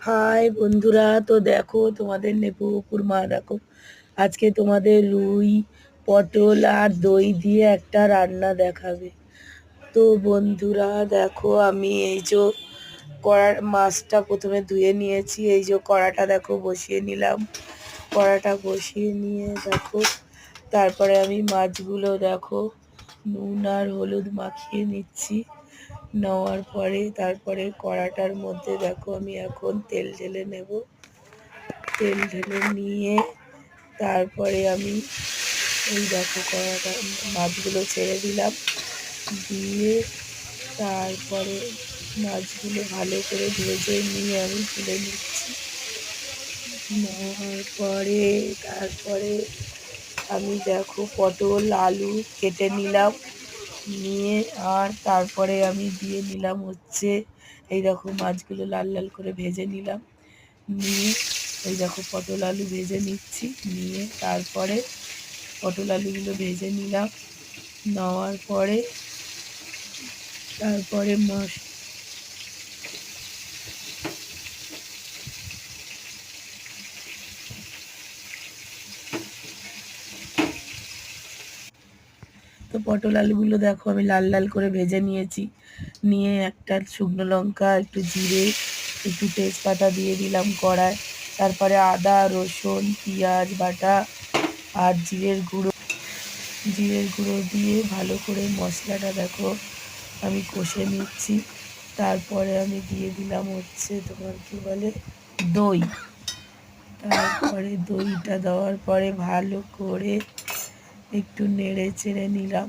High বন্ধুরা, তো দেখো তোমাদের নেপুকুর মা দেখো আজকে তোমাদের রুই পটল আর দই দিয়ে একটা রান্না দেখাবে। তো বন্ধুরা দেখো, আমি এই যে মাছটা প্রথমে ধুয়ে নিয়েছি, এই যে কড়াটা দেখো বসিয়ে নিলাম। কড়াটা বসিয়ে নিয়ে দেখো তারপরে আমি মাছগুলো দেখো নুন আর হলুদ মাখিয়ে নিচ্ছি। নেওয়ার পরে তারপরে কড়াটার মধ্যে দেখো আমি এখন তেল ঢেলে নেব। তেল ঢেলে নিয়ে তারপরে আমি এই দেখো কড়াটা মাছগুলো ছেড়ে দিলাম। দিয়ে তারপরে মাছগুলো ভালো করে ভেজে নিয়ে আমি তুলে নিচ্ছি। নেওয়ার পরে তারপরে আমি দেখো পটল আলু কেটে নিলাম। নিয়ে আর তারপরে আমি দিয়ে নিলাম হচ্ছে এই দেখো মাছগুলো লাল লাল করে ভেজে নিলাম। নিয়ে এই দেখো পটল আলু ভেজে নিচ্ছি। নিয়ে তারপরে পটল আলুগুলো ভেজে নিলাম। নেওয়ার পরে তারপরে তো পটল আলুগুলো দেখো আমি লাল লাল করে ভেজে নিয়েছি। নিয়ে একটা শুকনো লঙ্কা, একটু জিরে, একটু তেজপাতা দিয়ে দিলাম কড়ায়। তারপরে আদা রসুন পেঁয়াজ বাটা আর জিরের গুঁড়ো দিয়ে ভালো করে মশলাটা দেখো আমি কষে নিচ্ছি। তারপরে আমি দিয়ে দিলাম হচ্ছে তোমার কি বলে দই। তারপরে দইটা দেওয়ার পরে ভালো করে একটু নেড়ে চেড়ে নিলাম।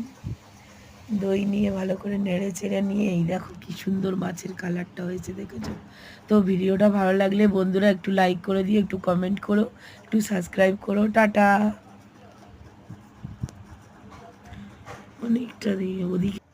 দই নিয়ে ভালো করে নেড়ে চেড়ে নিয়ে এই দেখো কি সুন্দর মাছের কালারটা হয়েছে, দেখেছো? তো ভিডিওটা ভালো লাগলে বন্ধুরা একটু লাইক করে দিও, একটু কমেন্ট করো, একটু সাবস্ক্রাইব করো। টাটা। অনেকটা দিয়ে ওদিকে